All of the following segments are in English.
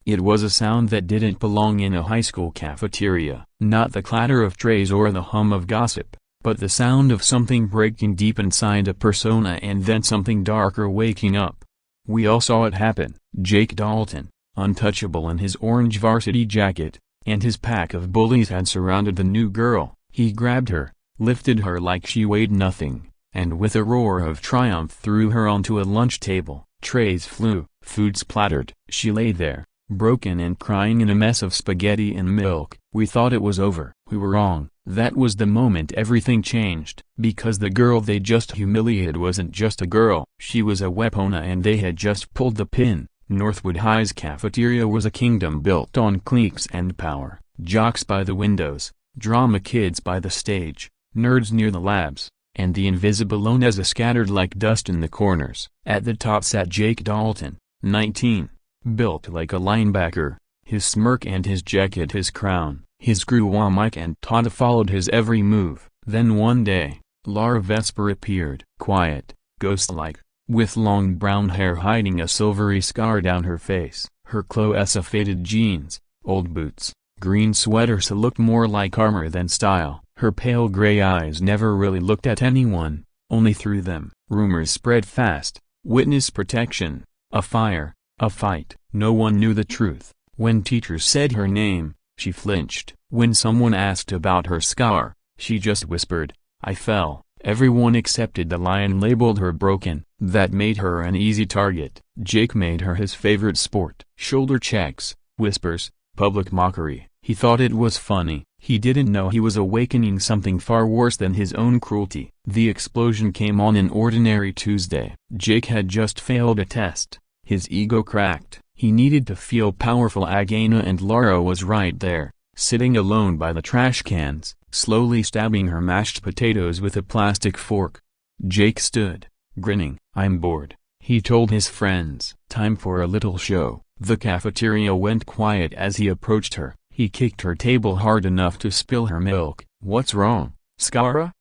It was a sound that didn't belong in a high school cafeteria. Not the clatter of trays or the hum of gossip, but the sound of something breaking deep inside a persona and then something darker waking up. We all saw it happen. Jake Dalton, untouchable in his orange varsity jacket, and his pack of bullies had surrounded the new girl. He grabbed her, lifted her like she weighed nothing, and with a roar of triumph threw her onto a lunch table. Trays flew, food splattered. She lay there, broken and crying in a mess of spaghetti and milk. We thought it was over. We were wrong. That was the moment everything changed. Because the girl they just humiliated wasn't just a girl. She was a weapona and they had just pulled the pin. Northwood High's cafeteria was a kingdom built on cliques and power. Jocks by the windows, drama kids by the stage, nerds near the labs, and the invisible Oneza scattered like dust in the corners. At the top sat Jake Dalton, 19, built like a linebacker, his smirk and his jacket his crown. His screw-wah mic and Tada followed his every move. Then one day, Elara Vesper appeared, quiet, ghost-like, with long brown hair hiding a silvery scar down her face. Her clothes faded jeans, old boots, green sweaters looked more like armor than style. Her pale gray eyes never really looked at anyone, only through them. Rumors spread fast, witness protection, a fire, a fight. No one knew the truth. When teachers said her name, she flinched. When someone asked about her scar, she just whispered, "I fell." Everyone accepted the lie and labeled her broken. That made her an easy target. Jake made her his favorite sport. Shoulder checks, whispers, public mockery. He thought it was funny. He didn't know he was awakening something far worse than his own cruelty. The explosion came on an ordinary Tuesday. Jake had just failed a test. His ego cracked. He needed to feel powerful again, and Elara was right there, sitting alone by the trash cans, slowly stabbing her mashed potatoes with a plastic fork. Jake stood, grinning. "I'm bored," he told his friends. "Time for a little show." The cafeteria went quiet as he approached her. He kicked her table hard enough to spill her milk. "What's wrong, Skara?"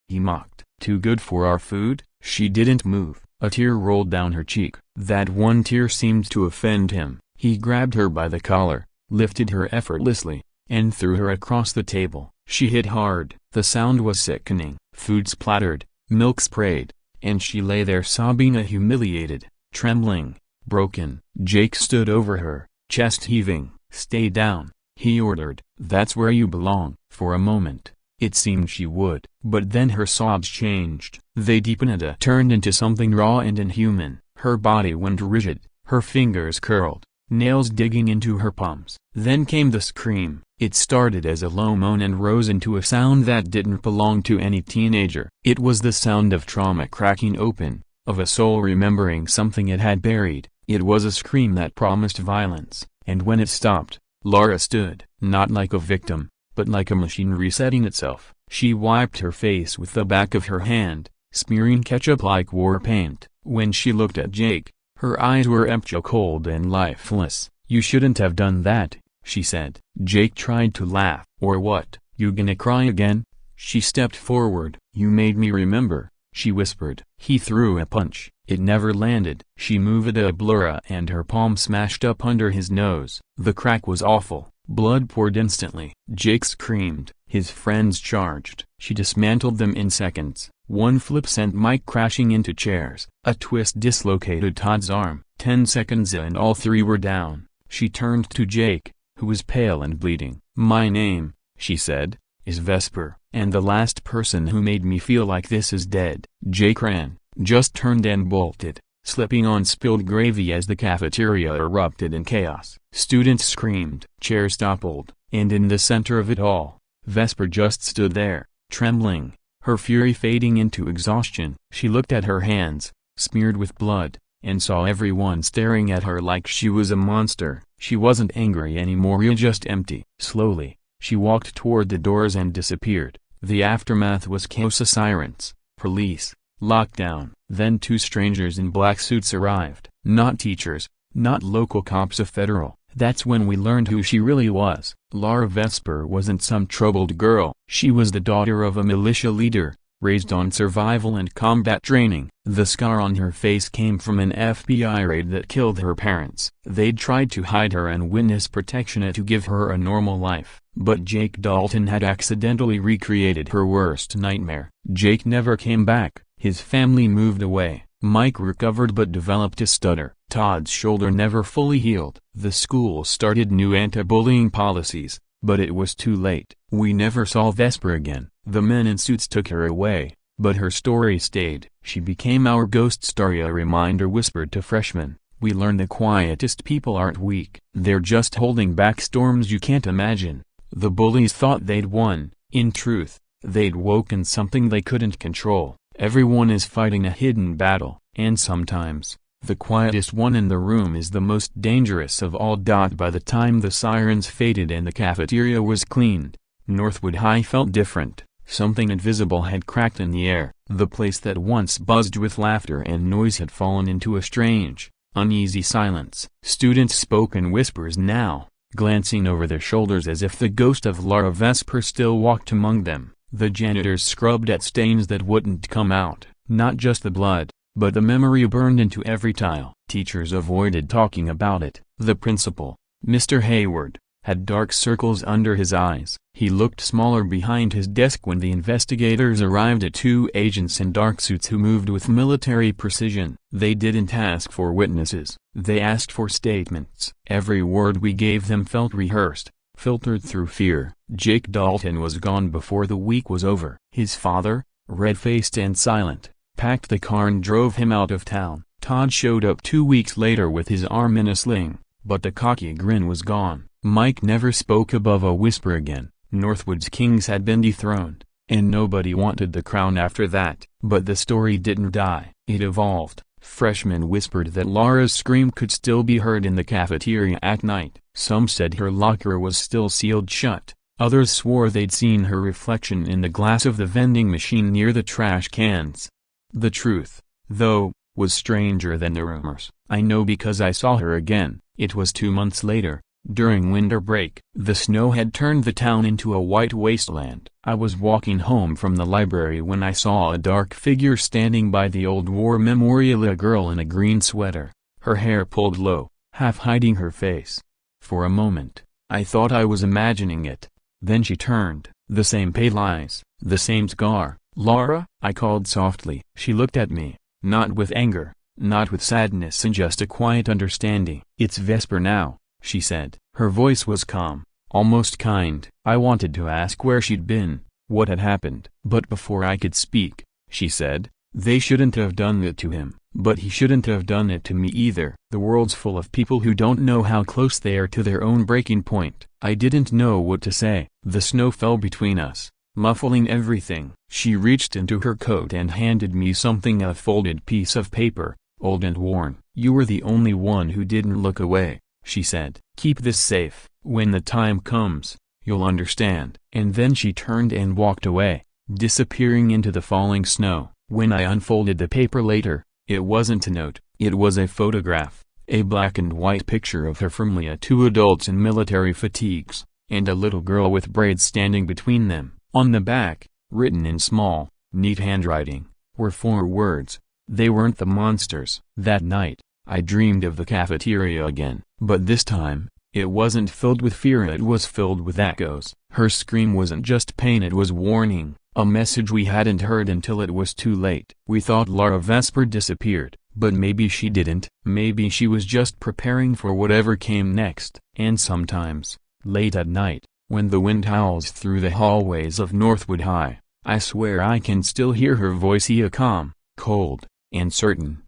he mocked. "Too good for our food?" She didn't move. A tear rolled down her cheek. That one tear seemed to offend him. He grabbed her by the collar, lifted her effortlessly, and threw her across the table. She hit hard. The sound was sickening. Food splattered, milk sprayed, and she lay there sobbing, humiliated, trembling, broken. Jake stood over her, chest heaving. "Stay down," he ordered. "That's where you belong." For a moment, it seemed she would. But then her sobs changed. They deepened, turned into something raw and inhuman. Her body went rigid, her fingers curled, nails digging into her palms. Then came the scream. It started as a low moan and rose into a sound that didn't belong to any teenager. It was the sound of trauma cracking open, of a soul remembering something it had buried. It was a scream that promised violence. And when it stopped, Elara stood, not like a victim, but like a machine resetting itself. She wiped her face with the back of her hand, smearing ketchup like war paint. When she looked at Jake, her eyes were empty, cold and lifeless. "You shouldn't have done that," she said. Jake tried to laugh. "Or what, you gonna cry again?" She stepped forward. "You made me remember," she whispered. He threw a punch. It never landed. She moved a blur and her palm smashed up under his nose. The crack was awful. Blood poured instantly. Jake screamed. His friends charged. She dismantled them in seconds. One flip sent Mike crashing into chairs. A twist dislocated Todd's arm. 10 seconds and all three were down. She turned to Jake, who was pale and bleeding. "My name," she said, "is Vesper, and the last person who made me feel like this is dead." Jake ran, just turned and bolted, slipping on spilled gravy as the cafeteria erupted in chaos. Students screamed. Chairs toppled, and in the center of it all, Vesper just stood there, trembling, her fury fading into exhaustion. She looked at her hands, smeared with blood, and saw everyone staring at her like she was a monster. She wasn't angry anymore, just empty. Slowly, she walked toward the doors and disappeared. The aftermath was chaos, sirens, police, lockdown. Then 2 strangers in black suits arrived. Not teachers, not local cops, a federal. That's when we learned who she really was. Elara Vesper wasn't some troubled girl. She was the daughter of a militia leader, raised on survival and combat training. The scar on her face came from an FBI raid that killed her parents. They'd tried to hide her and witness protection to give her a normal life. But Jake Dalton had accidentally recreated her worst nightmare. Jake never came back. His family moved away. Mike recovered but developed a stutter. Todd's shoulder never fully healed. The school started new anti-bullying policies, but it was too late. We never saw Vesper again. The men in suits took her away, but her story stayed. She became our ghost story, a reminder whispered to freshmen. We learned the quietest people aren't weak. They're just holding back storms you can't imagine. The bullies thought they'd won. In truth, they'd woken something they couldn't control. Everyone is fighting a hidden battle, and sometimes, the quietest one in the room is the most dangerous of all. By the time the sirens faded and the cafeteria was cleaned, Northwood High felt different. Something invisible had cracked in the air. The place that once buzzed with laughter and noise had fallen into a strange, uneasy silence. Students spoke in whispers now, glancing over their shoulders as if the ghost of Lara Vesper still walked among them. The janitors scrubbed at stains that wouldn't come out. Not just the blood, but the memory burned into every tile. Teachers avoided talking about it. The principal, Mr. Hayward, had dark circles under his eyes. He looked smaller behind his desk when the investigators arrived, two agents in dark suits who moved with military precision. They didn't ask for witnesses. They asked for statements. Every word we gave them felt rehearsed, filtered through fear. Jake Dalton was gone before the week was over. His father, red-faced and silent, packed the car and drove him out of town. Todd showed up 2 weeks later with his arm in a sling, but the cocky grin was gone. Mike never spoke above a whisper again. Northwood's kings had been dethroned, and nobody wanted the crown after that. But the story didn't die. It evolved. Freshmen whispered that Lara's scream could still be heard in the cafeteria at night. Some said her locker was still sealed shut. Others swore they'd seen her reflection in the glass of the vending machine near the trash cans. The truth, though, was stranger than the rumors. I know because I saw her again. It was 2 months later, during winter break. The snow had turned the town into a white wasteland. I was walking home from the library when I saw a dark figure standing by the old war memorial, a girl in a green sweater, her hair pulled low, half hiding her face. For a moment, I thought I was imagining it. Then she turned, the same pale eyes, the same scar. "Lara?" I called softly. She looked at me, not with anger, not with sadness, and just a quiet understanding. "It's Vesper now," she said. Her voice was calm, almost kind. I wanted to ask where she'd been, what had happened. But before I could speak, she said, "They shouldn't have done it to him, but he shouldn't have done it to me either. The world's full of people who don't know how close they are to their own breaking point." I didn't know what to say. The snow fell between us, muffling everything. She reached into her coat and handed me something, a folded piece of paper, old and worn. "You were the only one who didn't look away," she said. "Keep this safe. When the time comes, you'll understand." And then she turned and walked away, disappearing into the falling snow. When I unfolded the paper later, it wasn't a note. It was a photograph, a black and white picture of her from Leah, 2 adults in military fatigues, and a little girl with braids standing between them. On the back, written in small, neat handwriting, were 4 words. They weren't the monsters. That night, I dreamed of the cafeteria again. But this time, it wasn't filled with fear, it was filled with echoes. Her scream wasn't just pain, it was warning, a message we hadn't heard until it was too late. We thought Lara Vesper disappeared, but maybe she didn't. Maybe she was just preparing for whatever came next. And sometimes, late at night, when the wind howls through the hallways of Northwood High, I swear I can still hear her voice, calm, cold, and certain.